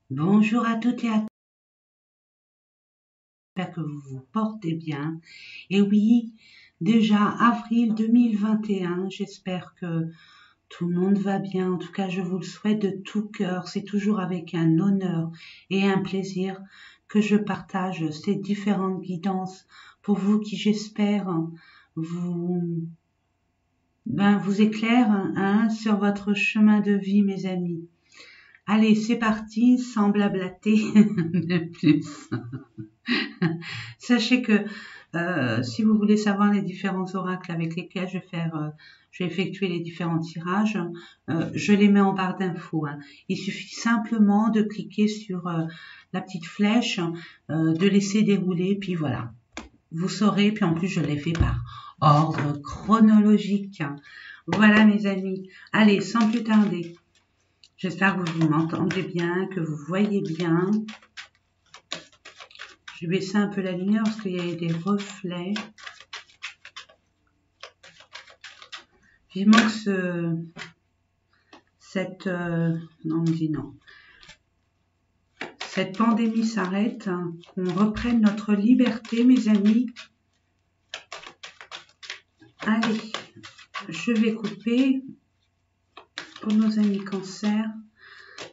Bonjour à toutes et à tous, j'espère que vous vous portez bien. Et oui, déjà avril 2021, j'espère que tout le monde va bien. En tout cas, je vous le souhaite de tout cœur. C'est toujours avec un honneur et un plaisir que je partage ces différentes guidances pour vous qui, j'espère, vous, vous éclairent sur votre chemin de vie, mes amis. Allez, c'est parti, sans blablater de plus. Sachez que si vous voulez savoir les différents oracles avec lesquels je vais effectuer les différents tirages, je les mets en barre d'infos, hein. Il suffit simplement de cliquer sur la petite flèche, de laisser dérouler, puis voilà. Vous saurez, puis en plus je les fais par ordre chronologique. Voilà mes amis. Allez, sans plus tarder, j'espère que vous m'entendez bien, que vous voyez bien. Je vais baisser un peu la lumière parce qu'il y a des reflets. Vivement que cette pandémie s'arrête, hein, qu'on reprenne notre liberté, mes amis. Allez, je vais couper pour nos amis cancer,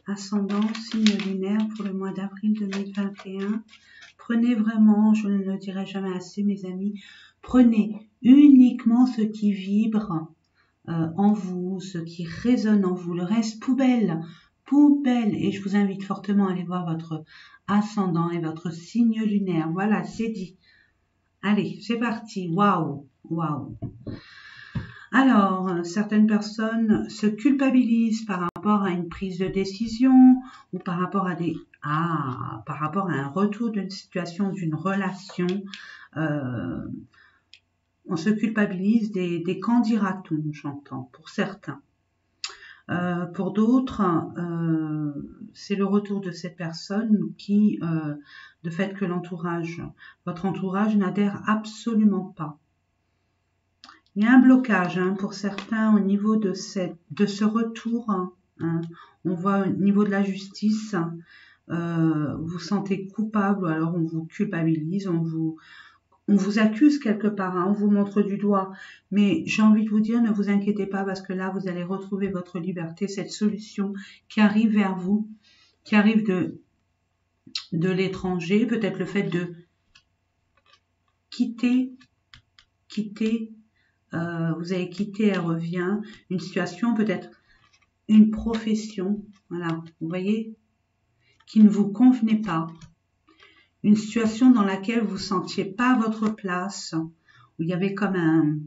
ascendant, signe lunaire pour le mois d'avril 2021. Prenez vraiment, je ne le dirai jamais assez, mes amis, prenez uniquement ce qui vibre en vous, ce qui résonne en vous. Le reste, poubelle, poubelle. Et je vous invite fortement à aller voir votre ascendant et votre signe lunaire. Voilà, c'est dit. Allez, c'est parti. Waouh, waouh. Alors, certaines personnes se culpabilisent par rapport à une prise de décision ou par rapport à par rapport à un retour d'une situation, d'une relation. On se culpabilise des qu'en dira-t-on, j'entends, pour certains. Pour d'autres, c'est le retour de cette personne qui, de fait que votre entourage n'adhère absolument pas. Il y a un blocage pour certains au niveau de ce retour. Hein. On voit au niveau de la justice, vous vous sentez coupable ou alors on vous culpabilise, on vous accuse quelque part, on vous montre du doigt. Mais j'ai envie de vous dire, ne vous inquiétez pas parce que là, vous allez retrouver votre liberté, cette solution qui arrive vers vous, qui arrive de l'étranger, peut-être le fait de quitter, vous avez quitté, elle revient, une situation, peut-être une profession, voilà, vous voyez, qui ne vous convenait pas, une situation dans laquelle vous ne sentiez pas votre place, où il y avait comme un...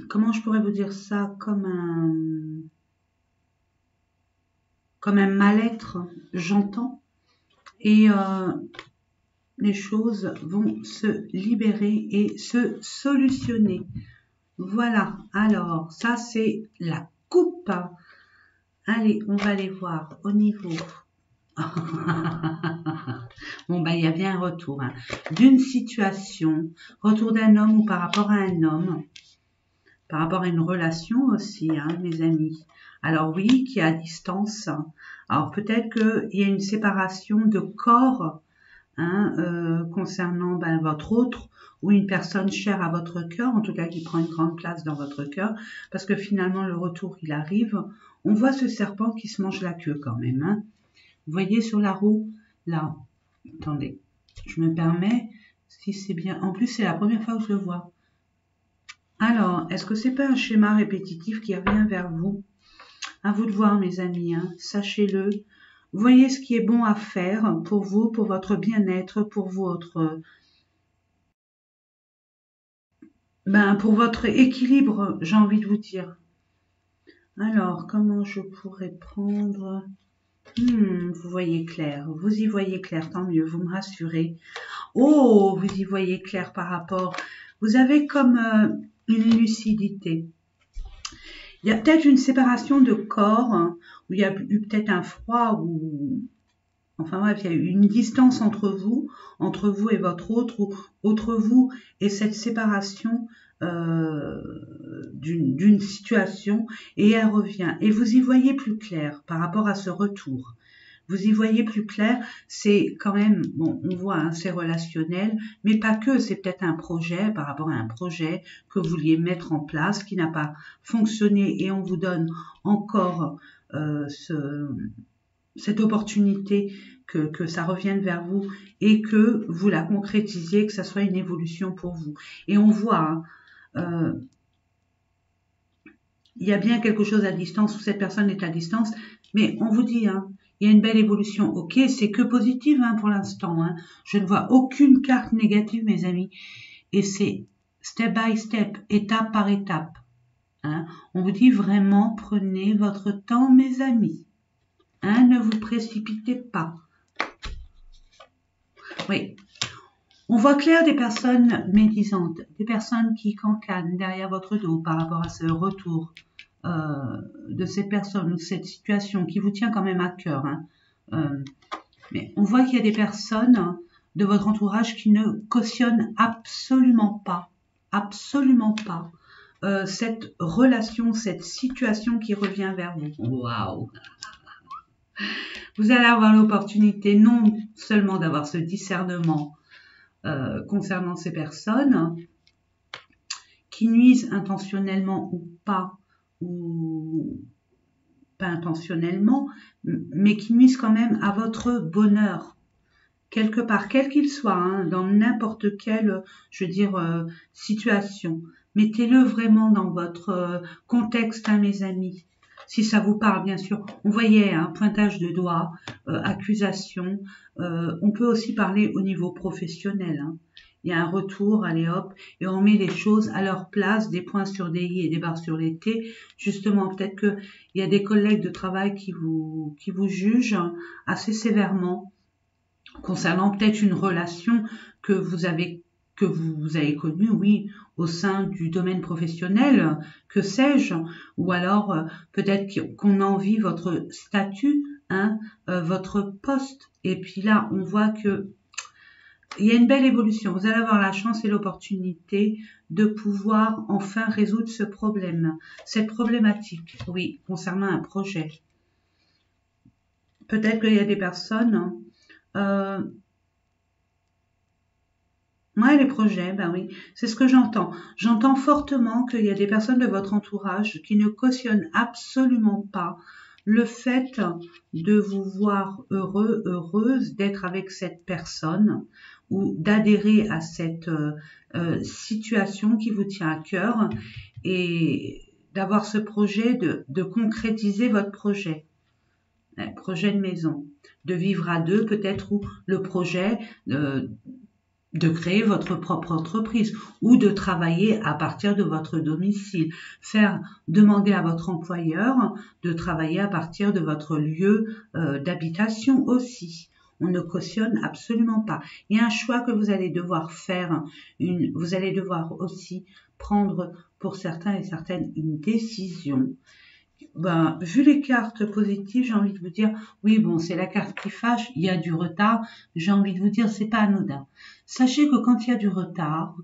Comment je pourrais vous dire ça? Comme un mal-être, j'entends. Et les choses vont se libérer et se solutionner. Voilà, alors ça c'est la coupe. Allez, on va aller voir au niveau. Bon, bah, il y a bien un retour d'une situation, retour d'un homme ou par rapport à un homme, par rapport à une relation aussi, mes amis. Alors oui, qui est à distance. Alors peut-être qu'il y a une séparation de corps concernant votre autre ou une personne chère à votre cœur, en tout cas qui prend une grande place dans votre cœur, parce que finalement le retour il arrive. On voit ce serpent qui se mange la queue quand même. Vous voyez sur la roue, là, attendez, je me permets, si c'est bien, en plus c'est la première fois que je le vois. Alors, est-ce que c'est pas un schéma répétitif qui revient vers vous? À vous de voir, mes amis, sachez-le. Voyez ce qui est bon à faire pour vous, pour votre bien-être, pour pour votre équilibre, j'ai envie de vous dire. Alors, comment je pourrais prendre... vous voyez clair, vous y voyez clair, tant mieux, vous me rassurez. Oh, vous y voyez clair par rapport... Vous avez comme une lucidité. Il y a peut-être une séparation de corps, où il y a eu peut-être un froid, ou... Enfin bref, il y a eu une distance entre vous et votre autre, ou entre vous et cette séparation d'une situation et elle revient. Et vous y voyez plus clair par rapport à ce retour. Vous y voyez plus clair, c'est quand même, bon, on voit, hein, c'est relationnel, mais pas que, c'est peut-être un projet, par rapport à un projet que vous vouliez mettre en place, qui n'a pas fonctionné, et on vous donne encore cette opportunité que ça revienne vers vous, et que vous la concrétisiez, que ça soit une évolution pour vous. Et on voit, hein, il y a bien quelque chose à distance, où cette personne est à distance, mais on vous dit, hein, il y a une belle évolution. Ok, c'est que positive, hein, pour l'instant. Hein. Je ne vois aucune carte négative, mes amis. Et c'est step by step, étape par étape. Hein. On vous dit vraiment, prenez votre temps, mes amis. Hein, ne vous précipitez pas. Oui. On voit clair des personnes médisantes, des personnes qui cancanent derrière votre dos par rapport à ce retour de ces personnes, cette situation qui vous tient quand même à cœur. Hein. Mais on voit qu'il y a des personnes de votre entourage qui ne cautionnent absolument pas cette relation, cette situation qui revient vers vous. Waouh! Vous allez avoir l'opportunité non seulement d'avoir ce discernement concernant ces personnes qui nuisent intentionnellement ou pas intentionnellement, mais qui nuisent quand même à votre bonheur, quelque part, quel qu'il soit, hein, dans n'importe quelle, je veux dire, situation. Mettez-le vraiment dans votre contexte, hein, mes amis. Si ça vous parle, bien sûr. On voyait un pointage de doigt, accusation. On peut aussi parler au niveau professionnel. Hein. Il y a un retour, allez hop, et on met les choses à leur place, des points sur des i et des barres sur les t. Justement, peut-être qu'il y a des collègues de travail qui vous jugent assez sévèrement concernant peut-être une relation que vous avez connue, oui, au sein du domaine professionnel, que sais-je, ou alors peut-être qu'on envie votre statut, hein, votre poste, et puis là, on voit que il y a une belle évolution. Vous allez avoir la chance et l'opportunité de pouvoir enfin résoudre ce problème, cette problématique, oui, concernant un projet. Peut-être qu'il y a des personnes... Ouais, les projets, ben oui, c'est ce que j'entends. J'entends fortement qu'il y a des personnes de votre entourage qui ne cautionnent absolument pas le fait de vous voir heureux, heureuse, d'être avec cette personne ou d'adhérer à cette situation qui vous tient à cœur et d'avoir ce projet, de concrétiser votre projet, projet de maison, de vivre à deux peut-être, ou le projet de créer votre propre entreprise ou de travailler à partir de votre domicile. Demander à votre employeur de travailler à partir de votre lieu d'habitation aussi. On ne cautionne absolument pas. Il y a un choix que vous allez devoir faire. Vous allez devoir aussi prendre pour certains et certaines une décision. Ben, vu les cartes positives, j'ai envie de vous dire, oui, bon, c'est la carte qui fâche, il y a du retard. J'ai envie de vous dire, c'est pas anodin. Sachez que quand il y a du retard,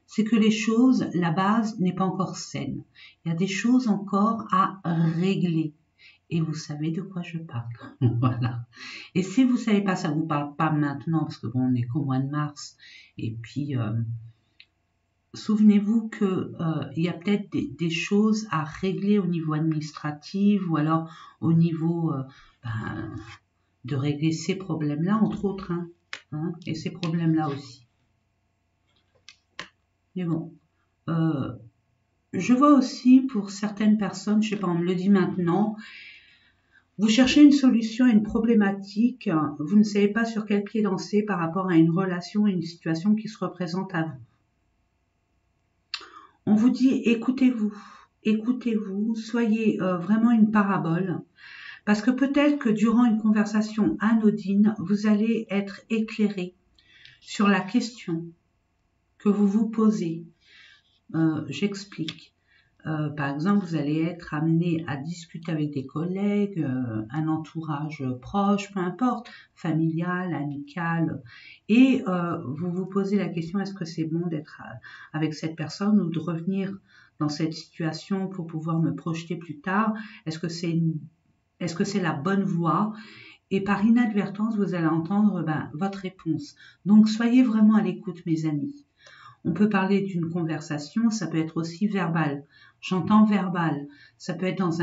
c'est que les choses, la base n'est pas encore saine. Il y a des choses encore à régler. Et vous savez de quoi je parle. Voilà. Et si vous savez pas, ça vous parle pas maintenant, parce que bon, on est qu'au mois de mars. Et puis, souvenez-vous que il y a peut-être des choses à régler au niveau administratif ou alors au niveau de régler ces problèmes-là, entre autres, hein, et ces problèmes-là aussi. Mais bon, je vois aussi pour certaines personnes, je sais pas, on me le dit maintenant, vous cherchez une solution à une problématique, vous ne savez pas sur quel pied danser par rapport à une relation, une situation qui se représente à vous. On vous dit, écoutez-vous, soyez vraiment une parabole, parce que peut-être que durant une conversation anodine, vous allez être éclairé sur la question que vous vous posez. J'explique. Par exemple, vous allez être amené à discuter avec des collègues, un entourage proche, peu importe, familial, amical, et vous vous posez la question, est-ce que c'est bon d'être avec cette personne ou de revenir dans cette situation pour pouvoir me projeter plus tard? Est-ce que c'est la bonne voie? Et par inadvertance, vous allez entendre votre réponse. Donc, soyez vraiment à l'écoute, mes amis. On peut parler d'une conversation, ça peut être aussi verbal. J'entends verbal. Ça peut être dans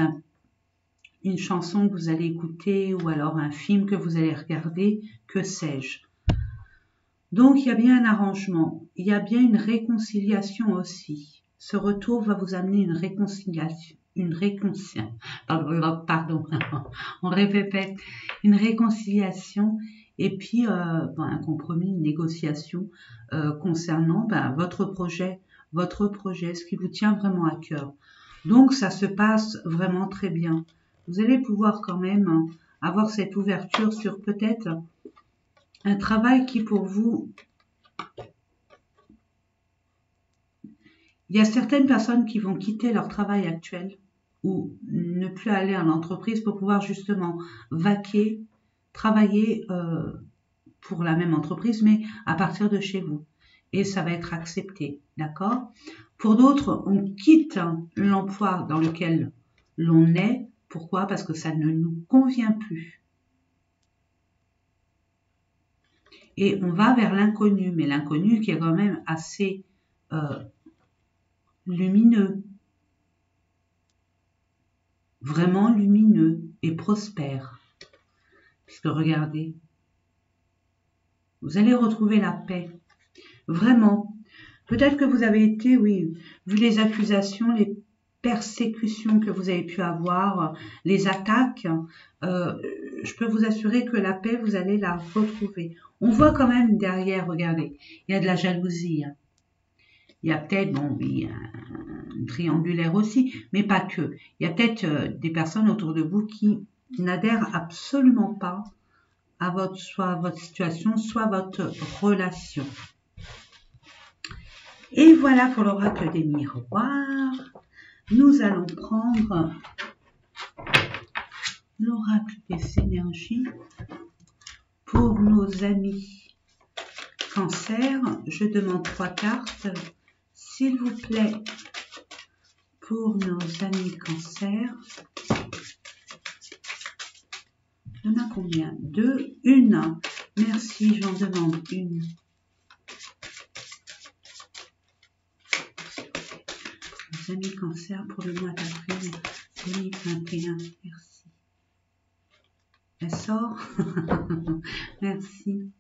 une chanson que vous allez écouter ou alors un film que vous allez regarder, que sais-je. Donc, il y a bien un arrangement. Il y a bien une réconciliation aussi. Ce retour va vous amener une réconciliation. Pardon, on répète, une réconciliation et puis un compromis, une négociation concernant votre projet, ce qui vous tient vraiment à cœur. Donc ça se passe vraiment très bien. Vous allez pouvoir quand même avoir cette ouverture sur peut-être un travail qui pour vous... Il y a certaines personnes qui vont quitter leur travail actuel ou ne plus aller à l'entreprise pour pouvoir justement vaquer, travailler pour la même entreprise, mais à partir de chez vous. Et ça va être accepté, d'accord? Pour d'autres, on quitte l'emploi dans lequel l'on est. Pourquoi? Parce que ça ne nous convient plus. Et on va vers l'inconnu, mais l'inconnu qui est quand même assez lumineux. Vraiment lumineux et prospère. Puisque regardez, vous allez retrouver la paix. Vraiment. Peut-être que vous avez été, oui, vu les accusations, les persécutions que vous avez pu avoir, les attaques, je peux vous assurer que la paix, vous allez la retrouver. On voit quand même derrière, regardez, il y a de la jalousie. Il y a peut-être, bon, oui, un triangulaire aussi, mais pas que. Il y a peut-être des personnes autour de vous qui n'adhèrent absolument pas à soit votre situation, soit votre relation. Et voilà pour l'oracle des miroirs. Nous allons prendre l'oracle des énergies pour nos amis Cancer. Je demande 3 cartes. S'il vous plaît, pour nos amis Cancer. Il y en a combien? 2, 1. Merci, j'en demande une. Nos amis Cancer pour le mois d'avril 2021. Merci. Elle sort. Merci.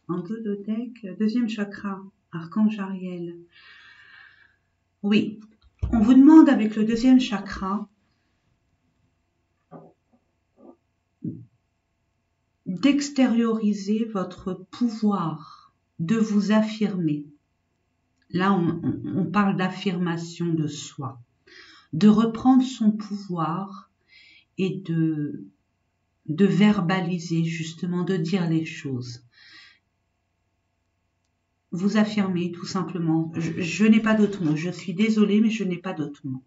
En dos de deck, deuxième chakra, Archange Ariel. Oui, on vous demande avec le deuxième chakra d'extérioriser votre pouvoir, de vous affirmer. Là, on parle d'affirmation de soi, de reprendre son pouvoir et de verbaliser, justement, de dire les choses. Vous affirmer, tout simplement. Je n'ai pas d'autre mot. Je suis désolée, mais je n'ai pas d'autre mot.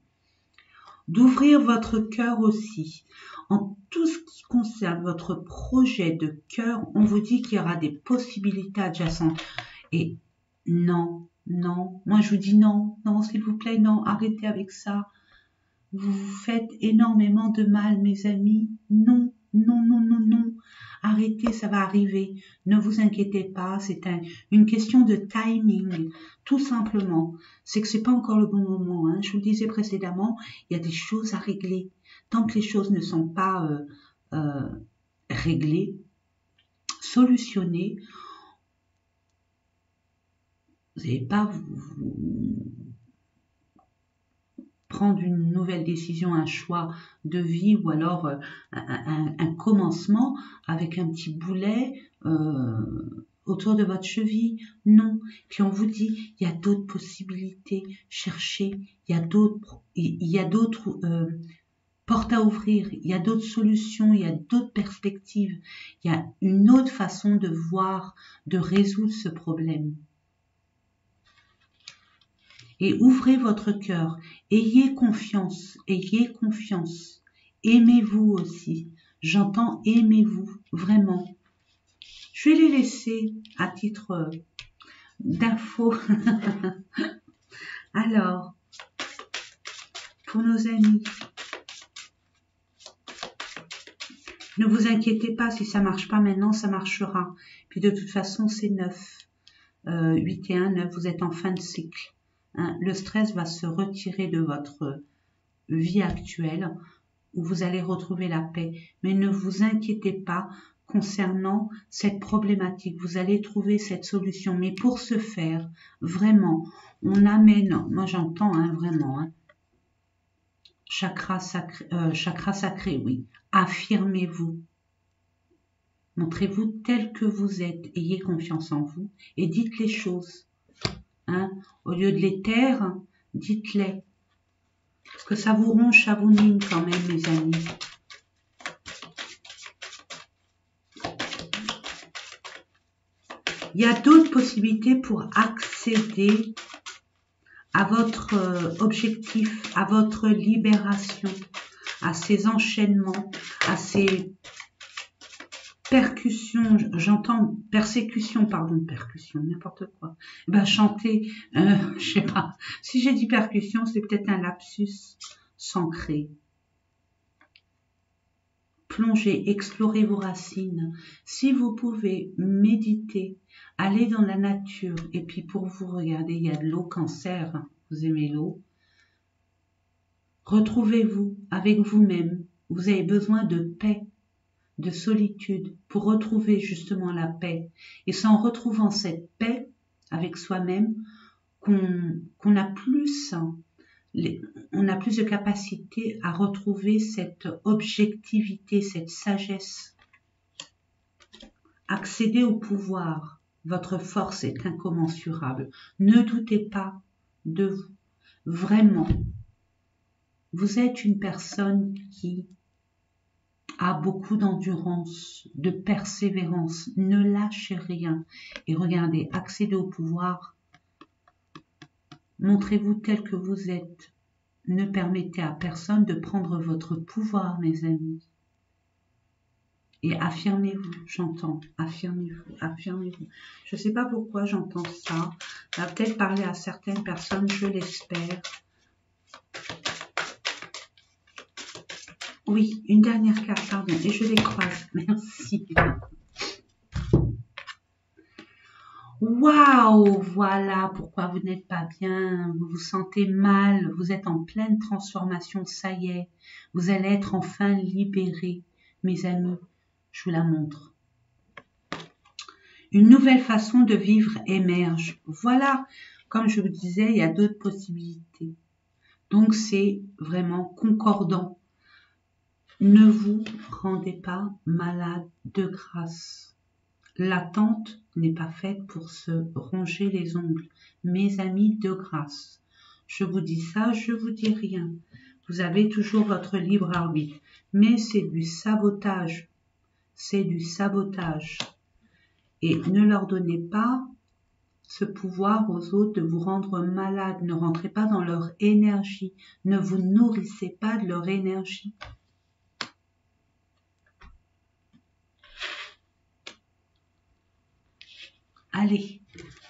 D'ouvrir votre cœur aussi. En tout ce qui concerne votre projet de cœur, on vous dit qu'il y aura des possibilités adjacentes. Et non, non, moi je vous dis non, non, s'il vous plaît, non, arrêtez avec ça. Vous vous faites énormément de mal, mes amis. Non, non, non, non, non. Arrêtez, ça va arriver. Ne vous inquiétez pas, c'est une question de timing, tout simplement. C'est que c'est pas encore le bon moment. Hein. Je vous le disais précédemment, il y a des choses à régler. Tant que les choses ne sont pas réglées, solutionnées, vous n'allez pas prendre une nouvelle décision, un choix de vie ou alors un commencement avec un petit boulet autour de votre cheville. Non. Puis on vous dit, il y a d'autres possibilités. Cherchez. Il y a d'autres portes à ouvrir. Il y a d'autres solutions. Il y a d'autres perspectives. Il y a une autre façon de voir, de résoudre ce problème. et ouvrez votre cœur. Ayez confiance, ayez confiance. Aimez-vous aussi. J'entends aimez-vous, vraiment. Je vais les laisser à titre d'info. Alors, pour nos amis, ne vous inquiétez pas, si ça marche pas maintenant, ça marchera. Puis de toute façon, c'est 9. 8 et 1, 9, vous êtes en fin de cycle. Hein. Le stress va se retirer de votre vie actuelle, où vous allez retrouver la paix. Mais ne vous inquiétez pas concernant cette problématique. Vous allez trouver cette solution. Mais pour ce faire, vraiment, on amène, moi j'entends vraiment, chakra sacré, oui. Affirmez-vous. Montrez-vous tel que vous êtes. Ayez confiance en vous et dites les choses. Hein. Au lieu de les taire, dites-les. Parce que ça vous ronge, ça vous mine quand même, mes amis. Il y a d'autres possibilités pour accéder à votre objectif, à votre libération, à ces enchaînements, à ces percussions, j'entends persécution, pardon, percussion, n'importe quoi. Ben, chanter, je sais pas, si j'ai dit percussion, c'est peut-être un lapsus s'ancrer. Plongez, explorez vos racines. Si vous pouvez méditer, aller dans la nature, et puis pour vous, regardez, il y a de l'eau, Cancer, vous aimez l'eau. Retrouvez-vous avec vous-même. Vous avez besoin de paix, de solitude, pour retrouver justement la paix. Et c'est en retrouvant cette paix avec soi-même qu'on a plus, on a plus de capacité à retrouver cette objectivité, cette sagesse. Accéder au pouvoir, votre force est incommensurable. Ne doutez pas de vous, vraiment. Vous êtes une personne qui a beaucoup d'endurance, de persévérance. Ne lâchez rien. Et regardez, accédez au pouvoir. Montrez-vous tel que vous êtes. Ne permettez à personne de prendre votre pouvoir, mes amis. Et affirmez-vous, j'entends. Affirmez-vous, affirmez-vous. Je ne sais pas pourquoi j'entends ça. Ça va peut-être parler à certaines personnes, je l'espère. Oui, une dernière carte, pardon, et je les croise. Merci. Waouh, voilà pourquoi vous n'êtes pas bien, vous vous sentez mal, vous êtes en pleine transformation, ça y est, vous allez être enfin libérés, mes amis, je vous la montre. Une nouvelle façon de vivre émerge. Voilà, comme je vous disais, il y a d'autres possibilités. Donc c'est vraiment concordant. Ne vous rendez pas malade de grâce. L'attente n'est pas faite pour se ronger les ongles. Mes amis, de grâce. Je vous dis ça, je vous dis rien. Vous avez toujours votre libre arbitre. Mais c'est du sabotage. C'est du sabotage. Et ne leur donnez pas ce pouvoir aux autres de vous rendre malade. Ne rentrez pas dans leur énergie. Ne vous nourrissez pas de leur énergie. Allez,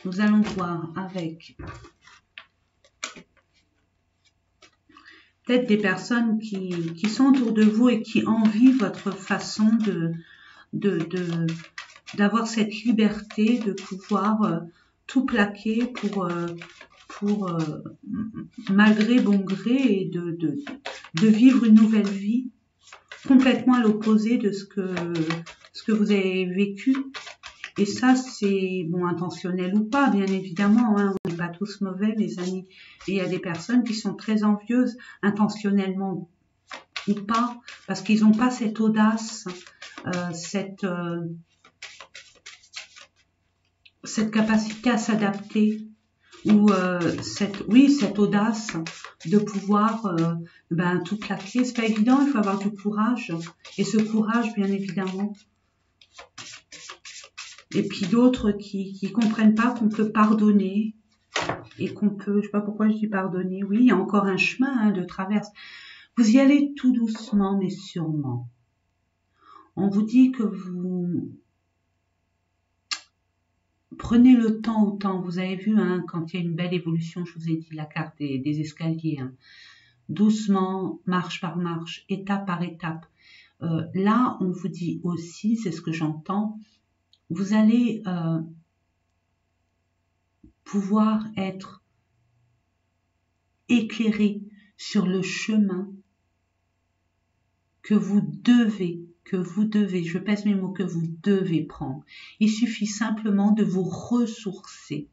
nous allons voir avec peut-être des personnes qui sont autour de vous et qui envient votre façon d'avoir cette liberté de pouvoir tout plaquer pour malgré bon gré et de vivre une nouvelle vie complètement à l'opposé de ce que vous avez vécu. Et ça, c'est bon, intentionnel ou pas, bien évidemment, hein, on n'est pas tous mauvais, mes amis. Et il y a des personnes qui sont très envieuses, intentionnellement ou pas, parce qu'ils n'ont pas cette audace, cette capacité à s'adapter, ou cette audace de pouvoir tout claquer. C'est pas évident, il faut avoir du courage. Et ce courage, bien évidemment. Et puis d'autres qui comprennent pas qu'on peut pardonner, et qu'on peut, je sais pas pourquoi je dis pardonner, oui, il y a encore un chemin hein, de traverse. Vous y allez tout doucement, mais sûrement. On vous dit que vous prenez le temps au temps. Vous avez vu, hein, quand il y a une belle évolution, je vous ai dit la carte des escaliers, hein. Doucement, marche par marche, étape par étape. Là, on vous dit aussi, c'est ce que j'entends, vous allez pouvoir être éclairé sur le chemin que vous devez, je pèse mes mots, que vous devez prendre. Il suffit simplement de vous ressourcer,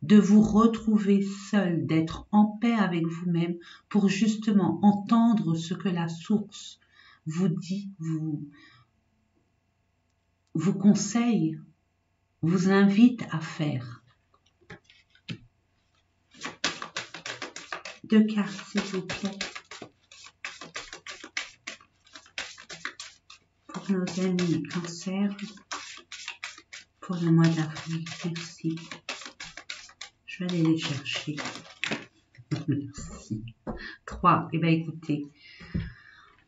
de vous retrouver seul, d'être en paix avec vous-même pour justement entendre ce que la source vous dit, vous conseille, vous invite à faire. 2 cartes, s'il vous plaît. Pour nos amis Cancer, pour le mois d'avril, merci. Je vais aller les chercher. Merci. 3, eh bien écoutez.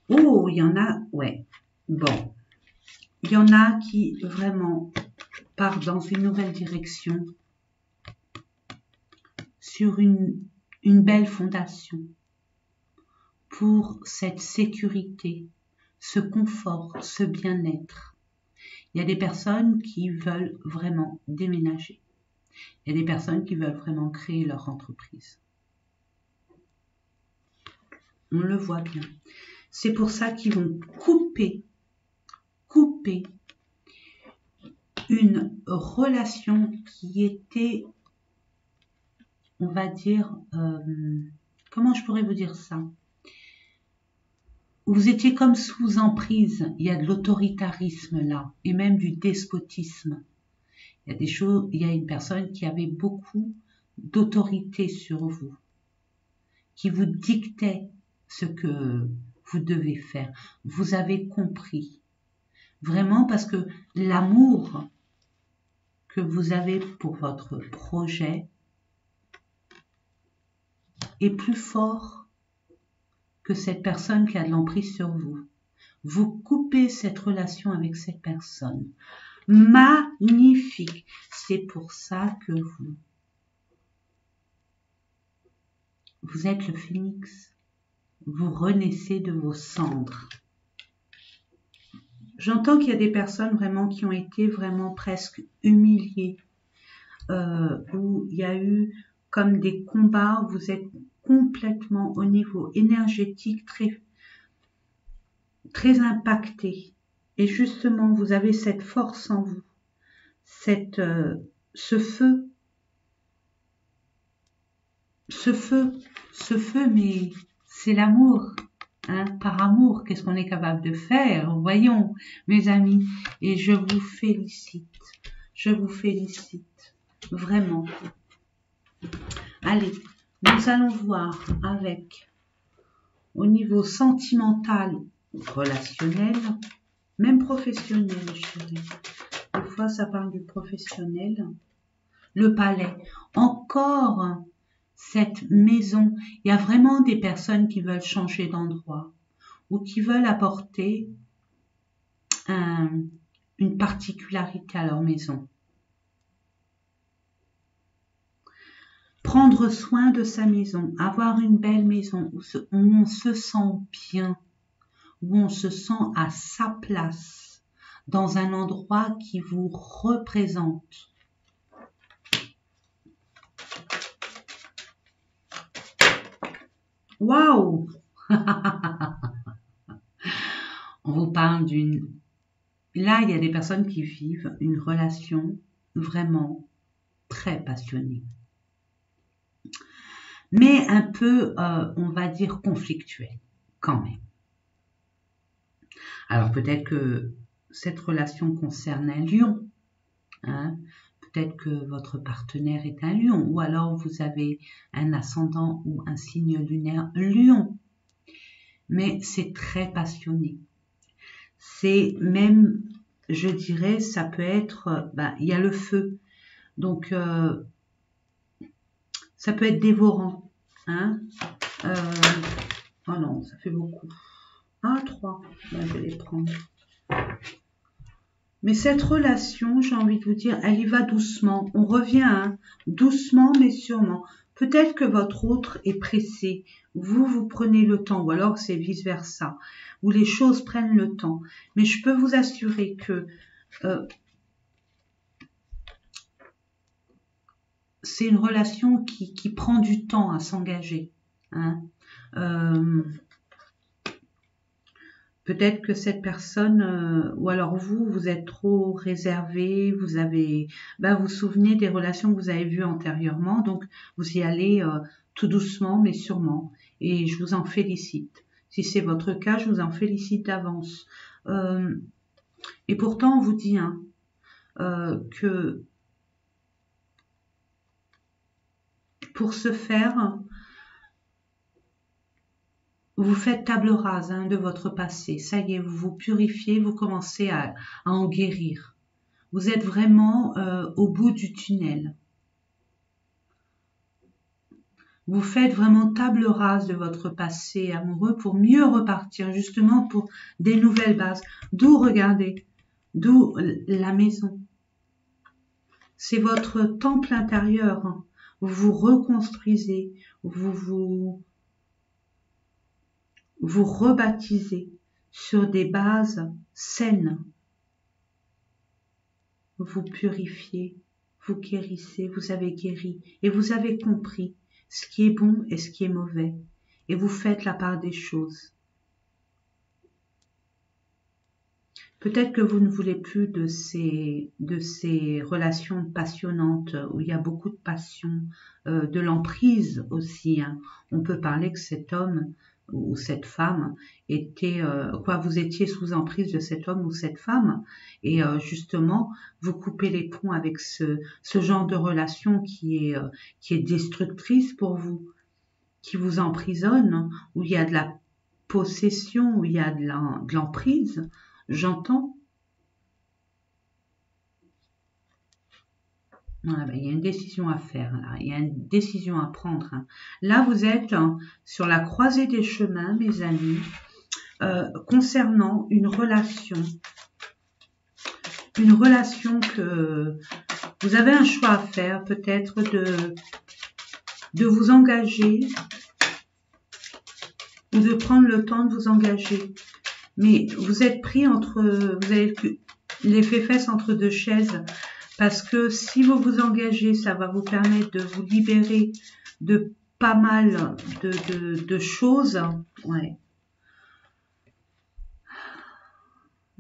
Oh, il y en a, ouais. Bon. Il y en a qui vraiment partent dans une nouvelle direction, sur une belle fondation, pour cette sécurité, ce confort, ce bien-être. Il y a des personnes qui veulent vraiment déménager. Il y a des personnes qui veulent vraiment créer leur entreprise. On le voit bien. C'est pour ça qu'ils vont couper une relation qui était, on va dire, comment je pourrais vous dire ça? Vous étiez comme sous emprise, il y a de l'autoritarisme là, et même du despotisme. Il y a des choses, il y a une personne qui avait beaucoup d'autorité sur vous, qui vous dictait ce que vous devez faire. Vous avez compris. Vraiment parce que l'amour que vous avez pour votre projet est plus fort que cette personne qui a de l'emprise sur vous. Vous coupez cette relation avec cette personne. Magnifique. C'est pour ça que vous êtes le phénix. Vous renaissez de vos cendres. J'entends qu'il y a des personnes vraiment qui ont été vraiment presque humiliées, où il y a eu comme des combats, où vous êtes complètement au niveau énergétique très impacté. Et justement, vous avez cette force en vous, ce feu, mais c'est l'amour. Hein, par amour, qu'est-ce qu'on est capable de faire? Voyons, mes amis, et je vous félicite, vraiment. Allez, nous allons voir avec, au niveau sentimental, relationnel, même professionnel, je dirais. Des fois, ça parle du professionnel. Le palais, encore cette maison. Il y a vraiment des personnes qui veulent changer d'endroit ou qui veulent apporter une particularité à leur maison. Prendre soin de sa maison, avoir une belle maison où on se sent bien, où on se sent à sa place, dans un endroit qui vous représente. Waouh! On vous parle d'une... Là, il y a des personnes qui vivent une relation vraiment très passionnée. Mais un peu, on va dire, conflictuelle, quand même. Alors, peut-être que cette relation concerne un lion. Hein? Peut-être que votre partenaire est un lion. Ou alors, vous avez un ascendant ou un signe lunaire lion. Mais c'est très passionné. C'est même, je dirais, ça peut être, il y a le feu. Donc, Ça peut être dévorant. Hein. Oh non, ça fait beaucoup. 1, 3. Là, je vais les prendre. Mais cette relation, j'ai envie de vous dire, elle y va doucement. On revient, hein, doucement mais sûrement. Peut-être que votre autre est pressé. Vous prenez le temps, ou alors c'est vice-versa, où les choses prennent le temps. Mais je peux vous assurer que c'est une relation qui prend du temps à s'engager. Hein. Peut-être que cette personne, ou alors vous êtes trop réservé, vous vous souvenez des relations que vous avez vues antérieurement, donc vous y allez tout doucement mais sûrement. Et je vous en félicite. Si c'est votre cas, je vous en félicite d'avance. Et pourtant, on vous dit hein, que pour ce faire, vous faites table rase hein, de votre passé. Ça y est, vous vous purifiez, vous commencez à en guérir. Vous êtes vraiment au bout du tunnel. Vous faites vraiment table rase de votre passé amoureux pour mieux repartir, justement pour des nouvelles bases. D'où, regardez, d'où la maison. C'est votre temple intérieur. Hein. Vous vous reconstruisez, vous rebaptisez sur des bases saines. Vous purifiez, vous guérissez, vous avez guéri et vous avez compris ce qui est bon et ce qui est mauvais. Et vous faites la part des choses. Peut-être que vous ne voulez plus de ces relations passionnantes où il y a beaucoup de passion, de l'emprise aussi. Hein. On peut parler que cet homme ou cette femme était, vous étiez sous emprise de cet homme ou cette femme, et justement vous coupez les ponts avec ce genre de relation qui est destructrice pour vous, qui vous emprisonne, où il y a de la possession, où il y a de l'emprise. J'entends. Voilà, il y a une décision à faire, là. Il y a une décision à prendre. Hein. Là, vous êtes sur la croisée des chemins, mes amis, concernant une relation que vous avez un choix à faire, peut-être de vous engager ou de prendre le temps de vous engager. Mais vous êtes pris vous avez les fesses entre deux chaises. Parce que si vous vous engagez, ça va vous permettre de vous libérer de pas mal de choses. Ouais.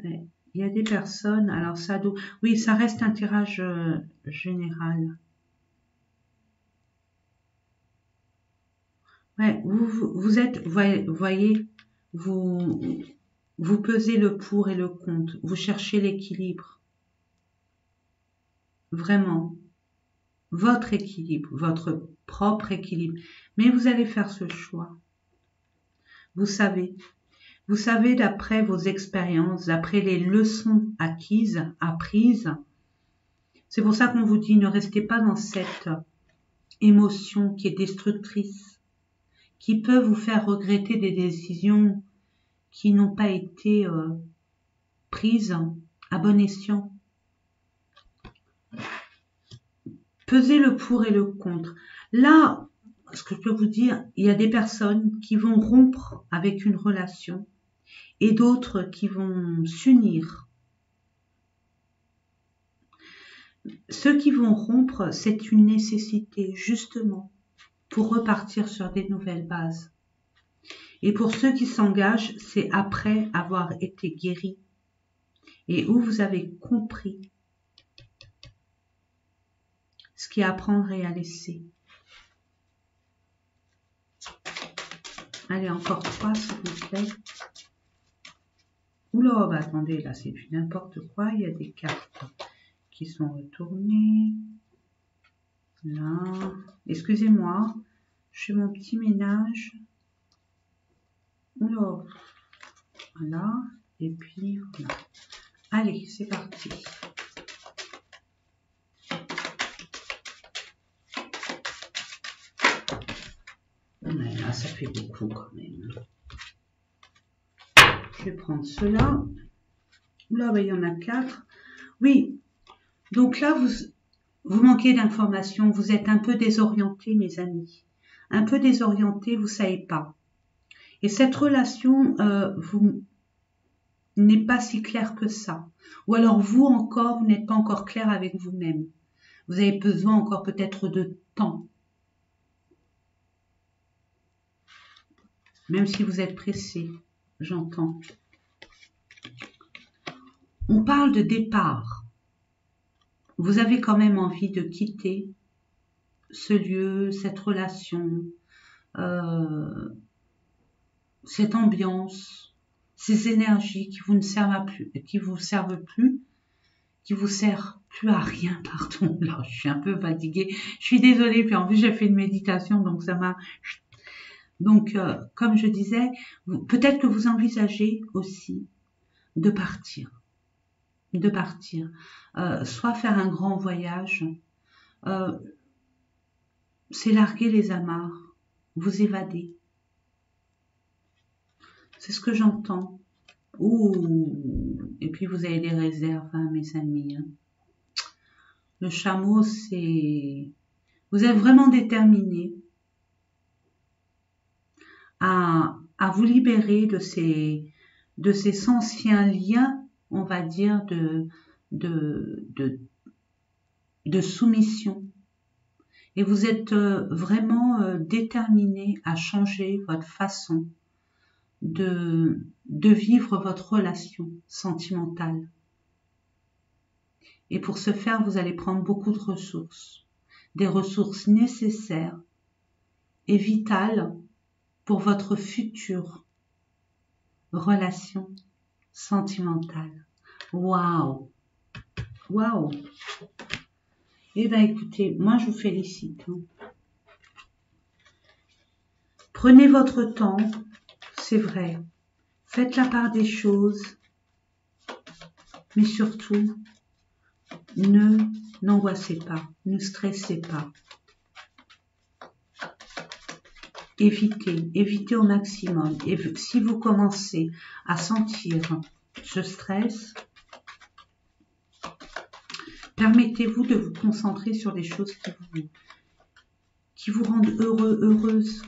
Ouais. Il y a des personnes, alors ça doit... Oui, ça reste un tirage général. Ouais, vous êtes, voyez, vous pesez le pour et le contre. Vous cherchez l'équilibre. Vraiment. Votre équilibre, votre propre équilibre. Mais vous allez faire ce choix. Vous savez d'après vos expériences, d'après les leçons apprises. C'est pour ça qu'on vous dit, ne restez pas dans cette émotion qui est destructrice, qui peut vous faire regretter des décisions qui n'ont pas été prises à bon escient. Pesez le pour et le contre. Là, ce que je peux vous dire, il y a des personnes qui vont rompre avec une relation et d'autres qui vont s'unir. Ceux qui vont rompre, c'est une nécessité justement pour repartir sur des nouvelles bases. Et pour ceux qui s'engagent, c'est après avoir été guéris et où vous avez compris ce qu'il y a à prendre et à laisser. Allez, encore 3 s'il vous plaît. Oula, attendez, là c'est du n'importe quoi, il y a des cartes qui sont retournées. Là, excusez-moi, je fais mon petit ménage. Oula, voilà, et puis voilà. Allez, c'est parti. fait beaucoup quand même. Je vais prendre cela. Là, ben, il y en a 4. Oui, donc là, vous manquez d'informations. Vous êtes un peu désorienté, mes amis. Un peu désorienté, vous ne savez pas. Et cette relation, vous n'est pas si claire que ça. Ou alors vous encore, vous n'êtes pas encore clair avec vous-même. Vous avez besoin encore peut-être de temps. Même si vous êtes pressé, j'entends. On parle de départ. Vous avez quand même envie de quitter ce lieu, cette relation, cette ambiance, ces énergies qui vous ne servent plus, qui vous servent plus, qui vous servent plus à rien, pardon. Là, je suis un peu fatiguée. Je suis désolée, puis en plus j'ai fait une méditation, donc ça m'a. Donc, comme je disais, peut-être que vous envisagez aussi de partir, soit faire un grand voyage, c'est larguer les amarres, vous évader. C'est ce que j'entends. Ouh, et puis vous avez des réserves, hein, mes amis. Hein. Le chameau, c'est... Vous êtes vraiment déterminé à vous libérer de ces anciens liens, on va dire, de soumission. Et vous êtes vraiment déterminé à changer votre façon de vivre votre relation sentimentale. Et pour ce faire, vous allez prendre beaucoup de ressources, des ressources nécessaires et vitales pour votre future relation sentimentale. Waouh! Waouh! Eh bien, écoutez, moi, je vous félicite. Hein. Prenez votre temps, c'est vrai. Faites la part des choses, mais surtout, n'angoissez pas, ne stressez pas. Évitez au maximum. Et si vous commencez à sentir ce stress, permettez-vous de vous concentrer sur des choses qui vous rendent heureux, heureuse,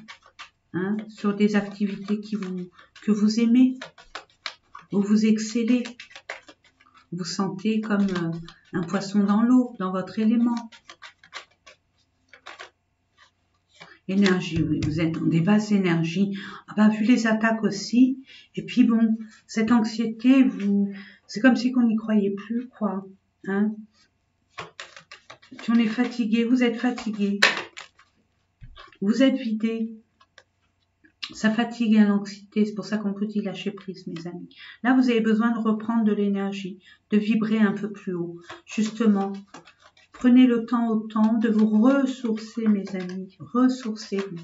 hein, sur des activités que vous aimez, où vous excellez. Vous sentez comme un poisson dans l'eau, dans votre élément. Énergie, oui, vous êtes dans des basses énergies. Ah ben, vu les attaques aussi. Et puis bon, cette anxiété, c'est comme si on n'y croyait plus, quoi. Hein. Si on est fatigué, vous êtes fatigué. Vous êtes vidé. Ça fatigue à l'anxiété, c'est pour ça qu'on peut y lâcher prise, mes amis. Là, vous avez besoin de reprendre de l'énergie, de vibrer un peu plus haut. Justement, prenez le temps de vous ressourcer, mes amis. Ressourcez-vous.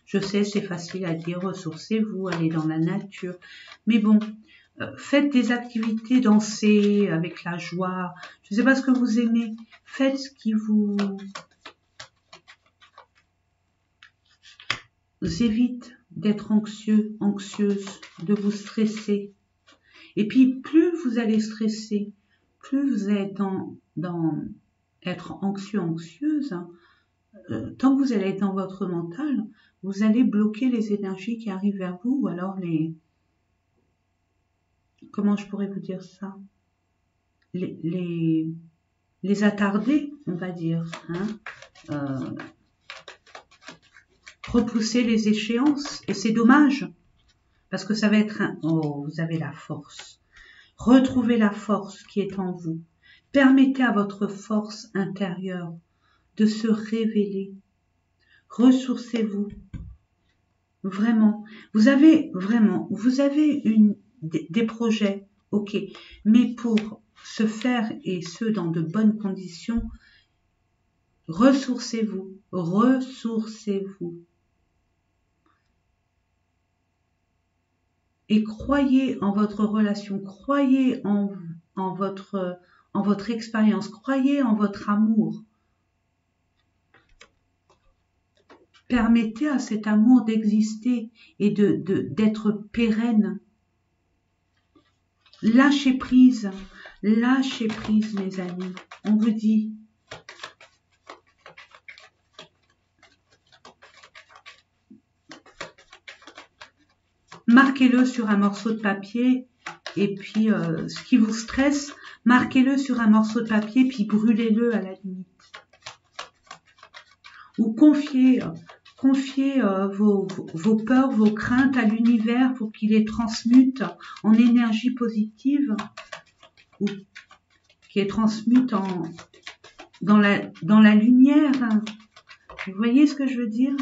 Je sais, c'est facile à dire, ressourcez-vous, allez dans la nature. Mais bon, faites des activités, dansez avec la joie. Je ne sais pas ce que vous aimez. Faites ce qui vous évite d'être anxieux, anxieuse, de vous stresser. Et puis, plus vous allez stresser, plus vous êtes dans être anxieux, anxieuse, hein, tant que vous allez être dans votre mental, vous allez bloquer les énergies qui arrivent vers vous, ou alors comment je pourrais vous dire ça, les attarder, on va dire, hein, repousser les échéances, et c'est dommage, parce que ça va être oh, vous avez la force. Retrouvez la force qui est en vous. Permettez à votre force intérieure de se révéler. Ressourcez-vous. Vraiment. Vous avez des projets, ok. Mais pour se faire, et ce dans de bonnes conditions, ressourcez-vous. Ressourcez-vous. Et croyez en votre relation, croyez en votre expérience, croyez en votre amour. Permettez à cet amour d'exister et d'être pérenne. Lâchez prise, mes amis. On vous dit, marquez-le sur un morceau de papier et puis ce qui vous stresse, marquez-le sur un morceau de papier puis brûlez-le à la limite. Ou confiez vos peurs, vos craintes à l'univers pour qu'il les transmute en énergie positive ou qu'il les transmute dans la lumière. Vous voyez ce que je veux dire?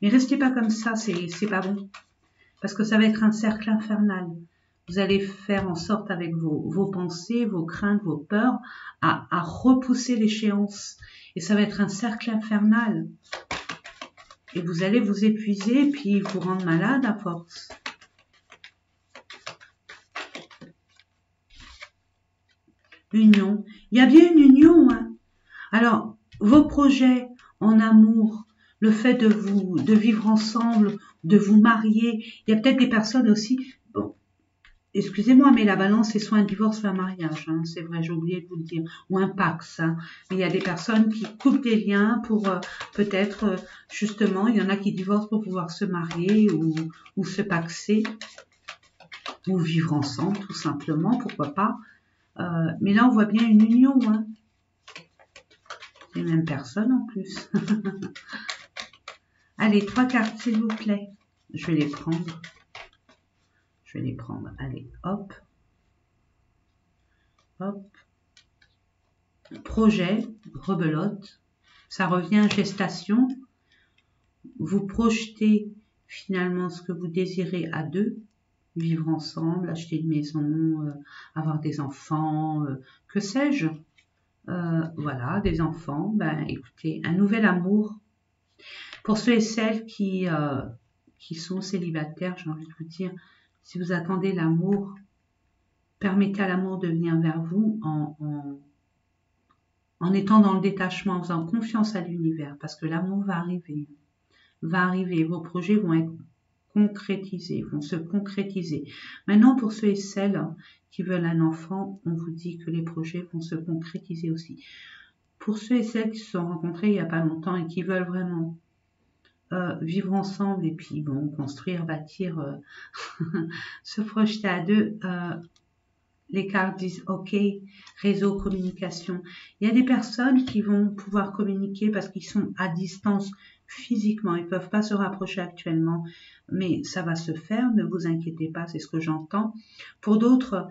Mais restez pas comme ça, c'est pas bon. Parce que ça va être un cercle infernal. Vous allez faire en sorte avec vos pensées, vos craintes, vos peurs, à repousser l'échéance. Et ça va être un cercle infernal. Et vous allez vous épuiser, puis vous rendre malade à force. Union. Il y a bien une union. Hein. Alors, vos projets en amour, le fait de vivre ensemble, de vous marier, il y a peut-être des personnes aussi... Bon, excusez-moi, mais la balance, c'est soit un divorce, soit un mariage. Hein, c'est vrai, j'ai oublié de vous le dire. Ou un pax. Hein. Mais il y a des personnes qui coupent des liens pour peut-être, justement, il y en a qui divorcent pour pouvoir se marier ou se paxer. Ou vivre ensemble, tout simplement, pourquoi pas. Mais là, on voit bien une union. Hein. Les mêmes personnes en plus. Allez, 3 cartes, s'il vous plaît. Je vais les prendre. Allez, hop. Hop. Projet, rebelote. Ça revient à gestation. Vous projetez finalement ce que vous désirez à deux. Vivre ensemble, acheter une maison, avoir des enfants, que sais-je. Voilà, des enfants. Ben, écoutez, un nouvel amour. Pour ceux et celles qui sont célibataires, j'ai envie de vous dire, si vous attendez l'amour, permettez à l'amour de venir vers vous en étant dans le détachement, en faisant confiance à l'univers, parce que l'amour va arriver. Vos projets vont être concrétisés, vont se concrétiser. Maintenant, pour ceux et celles qui veulent un enfant, on vous dit que les projets vont se concrétiser aussi. Pour ceux et celles qui se sont rencontrés il n'y a pas longtemps et qui veulent vraiment vivre ensemble et puis bon, construire, bâtir, se projeter à deux, les cartes disent ok, réseau, communication. Il y a des personnes qui vont pouvoir communiquer parce qu'ils sont à distance physiquement, ils ne peuvent pas se rapprocher actuellement, mais ça va se faire, ne vous inquiétez pas, c'est ce que j'entends. Pour d'autres,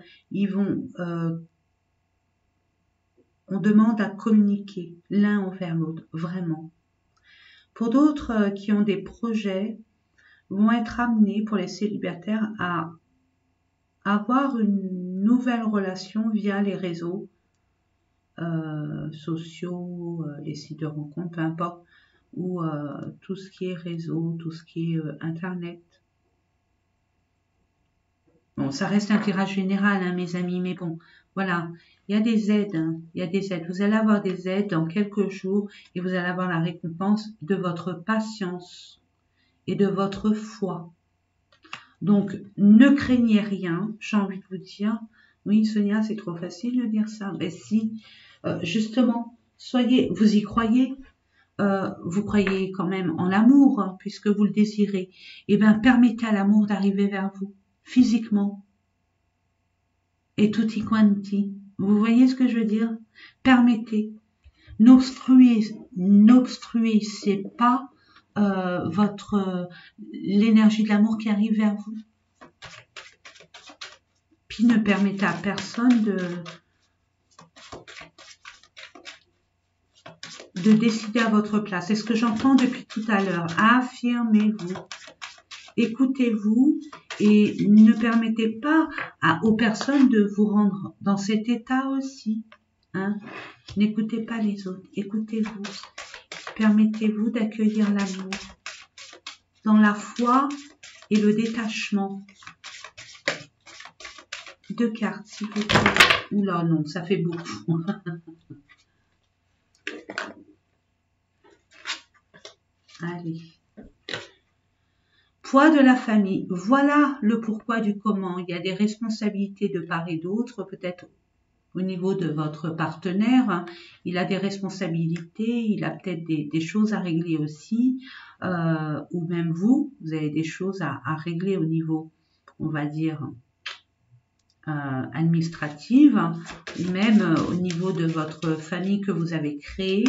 on demande à communiquer l'un envers l'autre, vraiment. Pour d'autres qui ont des projets, vont être amenés pour les célibataires à avoir une nouvelle relation via les réseaux sociaux, les sites de rencontres, peu importe, ou tout ce qui est réseau, tout ce qui est internet. Bon, ça reste un tirage général, hein, mes amis, mais bon, voilà, il y a des aides, hein, il y a des aides. Vous allez avoir des aides dans quelques jours et vous allez avoir la récompense de votre patience et de votre foi. Donc, ne craignez rien, j'ai envie de vous dire. Oui, Sonia, c'est trop facile de dire ça. Ben si, justement, vous y croyez, vous croyez quand même en l'amour, hein, puisque vous le désirez. Eh bien, permettez à l'amour d'arriver vers vous, physiquement. Et tutti quanti. Vous voyez ce que je veux dire? Permettez. N'obstruez pas l'énergie de l'amour qui arrive vers vous. Puis ne permettez à personne de décider à votre place. C'est ce que j'entends depuis tout à l'heure. Affirmez-vous. Écoutez-vous et ne permettez pas aux personnes de vous rendre dans cet état aussi. Hein? N'écoutez pas les autres. Écoutez-vous. Permettez-vous d'accueillir l'amour dans la foi et le détachement. 2 cartes, s'il vous plaît. Oula, non, ça fait beaucoup. Allez. Poids de la famille. Voilà le pourquoi du comment. Il y a des responsabilités de part et d'autre, peut-être au niveau de votre partenaire. Hein. Il a des responsabilités, il a peut-être des choses à régler aussi, ou même vous avez des choses à régler au niveau, on va dire, administrative, ou même au niveau de votre famille que vous avez créée.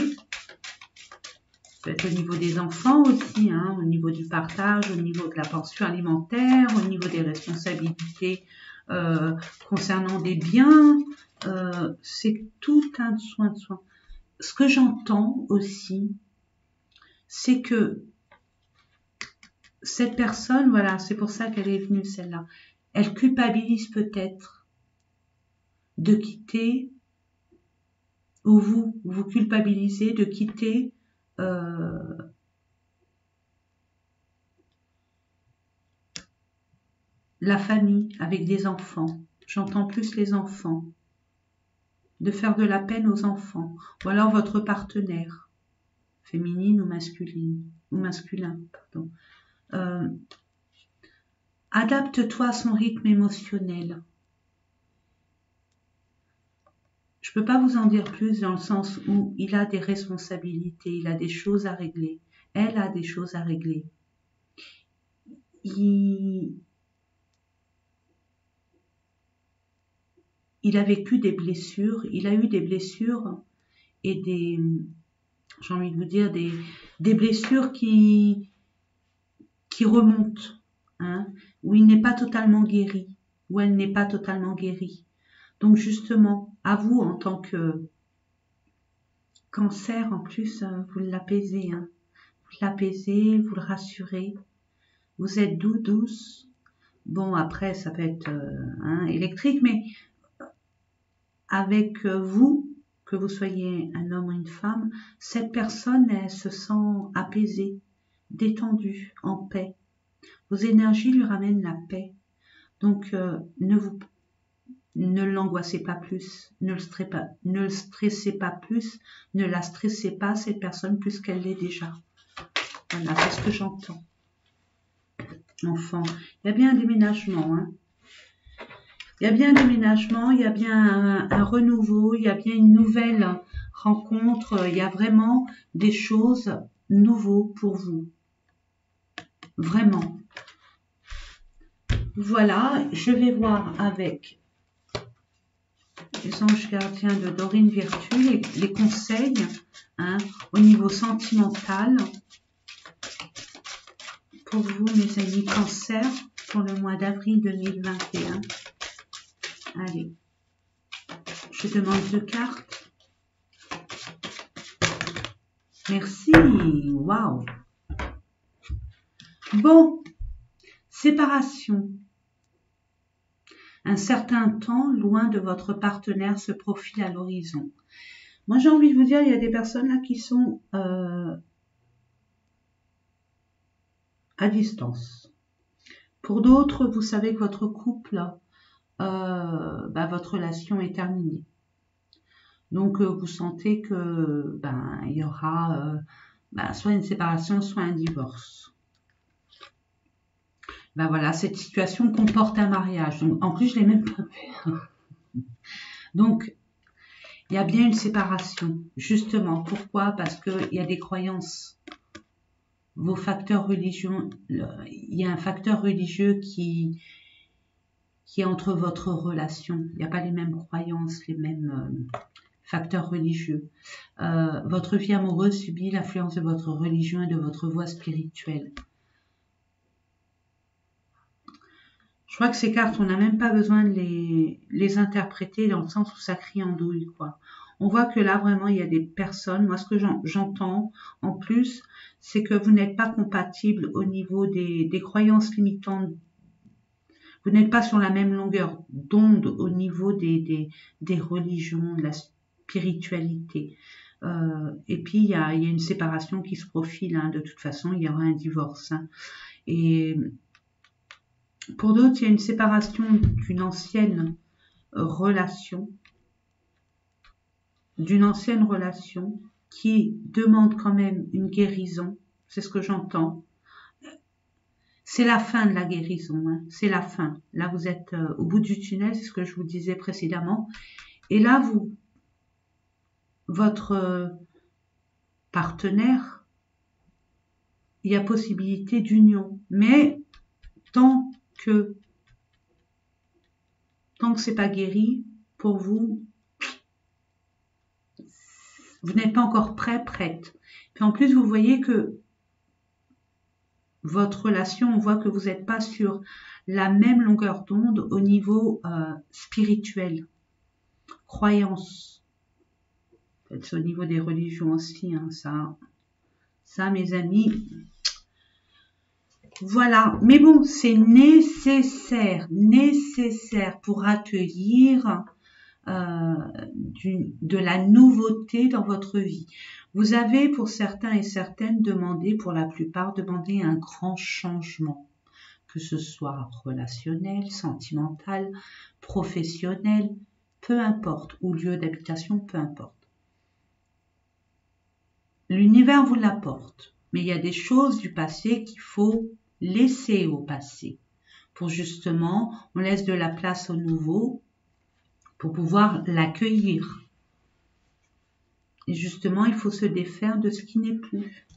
Peut-être au niveau des enfants aussi, hein, au niveau du partage, au niveau de la pension alimentaire, au niveau des responsabilités concernant des biens. C'est tout un soin de soi. Ce que j'entends aussi, c'est que cette personne, voilà, c'est pour ça qu'elle est venue celle-là, elle culpabilise peut-être de quitter, ou vous culpabilisez de quitter la famille avec des enfants. J'entends plus les enfants. De faire de la peine aux enfants. Ou alors votre partenaire, féminine ou masculine, ou masculin, pardon. Adapte-toi à son rythme émotionnel. Je ne peux pas vous en dire plus dans le sens où il a des responsabilités, il a des choses à régler. Elle a des choses à régler. Il a vécu des blessures, il a eu des blessures et des, j'ai envie de vous dire, des blessures qui remontent, hein, où il n'est pas totalement guéri, où elle n'est pas totalement guérie. Donc justement, à vous en tant que cancer, en plus, vous l'apaisez, hein. Vous l'apaisez, vous le rassurez, vous êtes doux, douce. Bon, après, ça peut être électrique, mais avec vous, que vous soyez un homme ou une femme, cette personne, elle se sent apaisée, détendue, en paix. Vos énergies lui ramènent la paix. Donc, ne l'angoissez pas plus, ne le stressez pas plus, ne la stressez pas, cette personne, plus qu'elle l'est déjà. Voilà, c'est ce que j'entends. Enfant, il y a bien un déménagement, hein. Il y a bien un déménagement, il y a bien un renouveau, il y a bien une nouvelle rencontre, il y a vraiment des choses nouveaux pour vous. Vraiment. Voilà, je vais voir avec les anges gardiens de Dorine Virtue les conseils, hein, au niveau sentimental pour vous, mes amis Cancer, pour le mois d'avril 2021. Allez, je demande 2 cartes. Merci, waouh. Bon, séparation. Un certain temps loin de votre partenaire se profile à l'horizon. Moi, j'ai envie de vous dire, il y a des personnes là qui sont à distance. Pour d'autres, vous savez que votre couple, votre relation est terminée. Donc, vous sentez que il y aura soit une séparation, soit un divorce. Voilà, cette situation comporte un mariage. Donc, en plus, je l'ai même pas fait. Donc, il y a bien une séparation. Justement, pourquoi? Parce qu'il y a des croyances. Vos facteurs religieux, il y a un facteur religieux qui est entre votre relation. Il n'y a pas les mêmes croyances, les mêmes facteurs religieux. Votre vie amoureuse subit l'influence de votre religion et de votre voie spirituelle. Je crois que ces cartes, on n'a même pas besoin de les interpréter dans le sens où ça crie en douille, quoi. On voit que là, vraiment, il y a des personnes, moi, ce que j'entends en plus, c'est que vous n'êtes pas compatible au niveau des croyances limitantes. Vous n'êtes pas sur la même longueur d'onde au niveau des religions, de la spiritualité. Et puis, il y a une séparation qui se profile, hein. De toute façon, il y aura un divorce, hein. Et pour d'autres, il y a une séparation d'une ancienne relation, qui demande quand même une guérison, c'est ce que j'entends. C'est la fin de la guérison, hein. C'est la fin. Là, vous êtes au bout du tunnel, c'est ce que je vous disais précédemment. Et là, votre partenaire, il y a possibilité d'union. Mais tant que c'est pas guéri, pour vous, vous n'êtes pas encore prête. Puis en plus, vous voyez que votre relation, on voit que vous n'êtes pas sur la même longueur d'onde au niveau spirituel, croyance. Peut-être au niveau des religions aussi, hein, ça, mes amis. Voilà, mais bon, c'est nécessaire pour accueillir de la nouveauté dans votre vie. Vous avez pour certains et certaines demandé, pour la plupart, demandé un grand changement, que ce soit relationnel, sentimental, professionnel, peu importe, ou lieu d'habitation, peu importe. L'univers vous l'apporte, mais il y a des choses du passé qu'il faut laisser au passé. Pour justement, on laisse de la place au nouveau pour pouvoir l'accueillir. Et justement, il faut se défaire de ce qui n'est plus.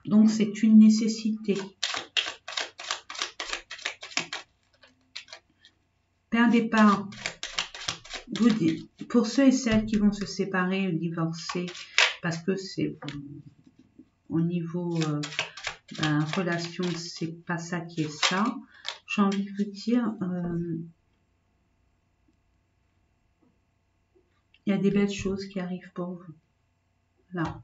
Donc, c'est une nécessité. Perdez pas. Vous dites, pour ceux et celles qui vont se séparer ou divorcer, parce que c'est au niveau relation, c'est pas ça qui est ça. J'ai envie de vous dire, il y a des belles choses qui arrivent pour vous. Là.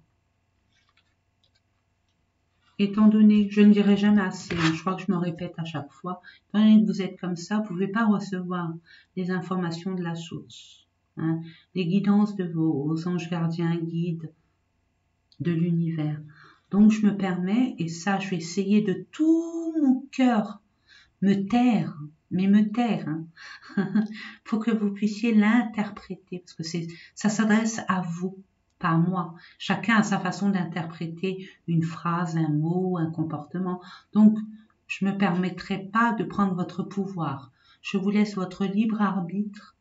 Étant donné, je ne dirai jamais assez, hein, je crois que je me répète à chaque fois, étant donné que vous êtes comme ça, vous ne pouvez pas recevoir les informations de la source, hein, les guidances de vos anges gardiens, guides de l'univers. Donc je me permets, et ça je vais essayer de tout mon cœur me taire, mais me taire, hein, pour que vous puissiez l'interpréter, parce que ça s'adresse à vous, pas à moi. Chacun a sa façon d'interpréter une phrase, un mot, un comportement. Donc, je ne me permettrai pas de prendre votre pouvoir. Je vous laisse votre libre arbitre.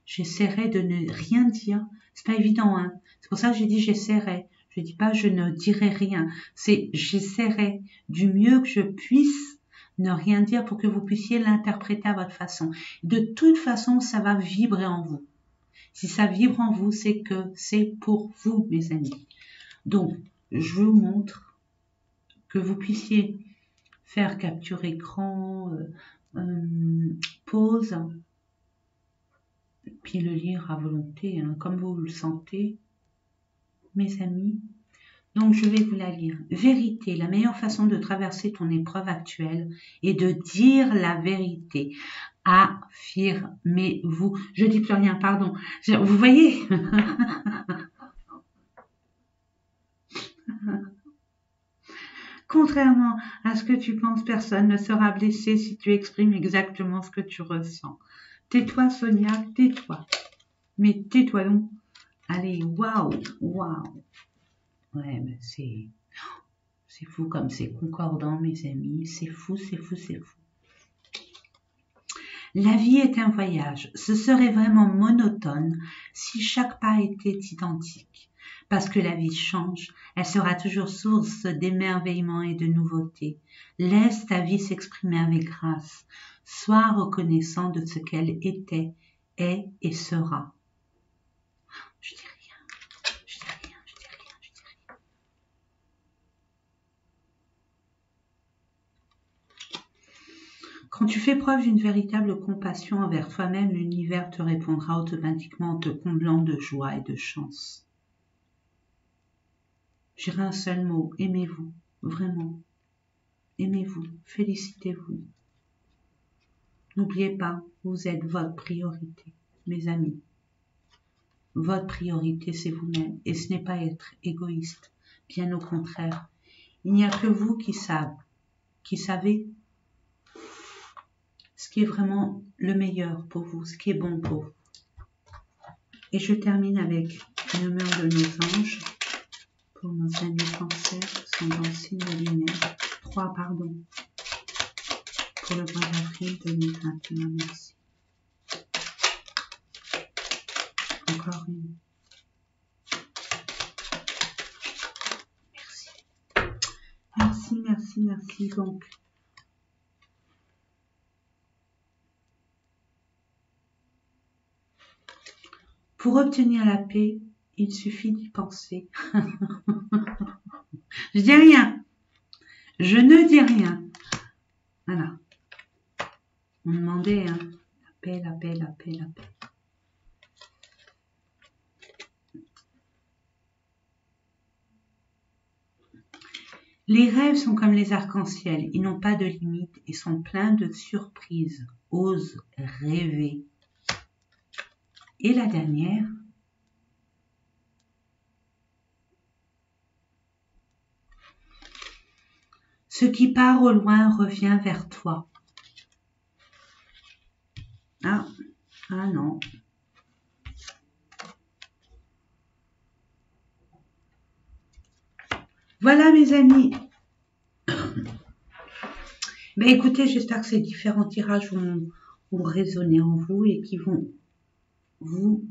J'essaierai de ne rien dire. C'est pas évident, hein. C'est pour ça que j'ai dit j'essaierai. Je dis pas je ne dirai rien. C'est j'essaierai du mieux que je puisse ne rien dire pour que vous puissiez l'interpréter à votre façon. De toute façon, ça va vibrer en vous. Si ça vibre en vous, c'est que c'est pour vous, mes amis. Donc, je vous montre que vous puissiez faire capture écran, pause, puis le lire à volonté, hein, comme vous le sentez, mes amis. Donc, je vais vous la lire. Vérité, la meilleure façon de traverser ton épreuve actuelle est de dire la vérité. Affirmez-vous. Je dis plus rien, pardon. Vous voyez? Contrairement à ce que tu penses, personne ne sera blessé si tu exprimes exactement ce que tu ressens. Tais-toi, Sonia, tais-toi. Mais tais-toi donc. Allez, waouh, waouh. Ouais, mais c'est fou comme c'est concordant, mes amis. C'est fou, c'est fou, c'est fou. La vie est un voyage. Ce serait vraiment monotone si chaque pas était identique. Parce que la vie change, elle sera toujours source d'émerveillement et de nouveauté. Laisse ta vie s'exprimer avec grâce. Sois reconnaissant de ce qu'elle était, est et sera. Je dis rien, je dis rien, je dis rien, je dis rien. Quand tu fais preuve d'une véritable compassion envers toi-même, l'univers te répondra automatiquement en te comblant de joie et de chance. J'irai un seul mot, aimez-vous, vraiment. Aimez-vous, félicitez-vous. N'oubliez pas, vous êtes votre priorité, mes amis. Votre priorité, c'est vous-même. Et ce n'est pas être égoïste, bien au contraire. Il n'y a que vous qui savez ce qui est vraiment le meilleur pour vous, ce qui est bon pour vous. Et je termine avec une humeur de nos anges pour nos amis cancers. ascendant signe lunaire. 3, pardon. Pour le mois d'avril 2021, merci. Encore une. Merci. Merci, merci, merci. Donc, pour obtenir la paix, il suffit d'y penser. Je dis rien. Je ne dis rien. Voilà. On demandait, hein, la paix, la paix, la paix, la paix. Les rêves sont comme les arcs-en-ciel, ils n'ont pas de limite et sont pleins de surprises. Ose rêver. Et la dernière, ce qui part au loin revient vers toi. Ah non. Voilà mes amis. Mais écoutez, j'espère que ces différents tirages vont résonner en vous et qui vont vous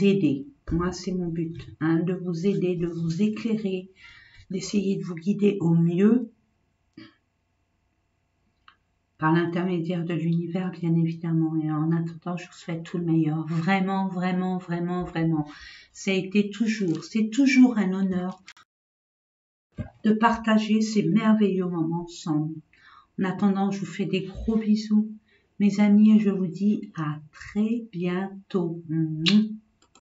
aider. Moi, c'est mon but, hein, de vous aider, de vous éclairer, d'essayer de vous guider au mieux par l'intermédiaire de l'univers, bien évidemment. Et en attendant, je vous souhaite tout le meilleur. Vraiment, vraiment, vraiment, vraiment. C'est toujours un honneur de partager ces merveilleux moments ensemble. En attendant, je vous fais des gros bisous, mes amis, et je vous dis à très bientôt.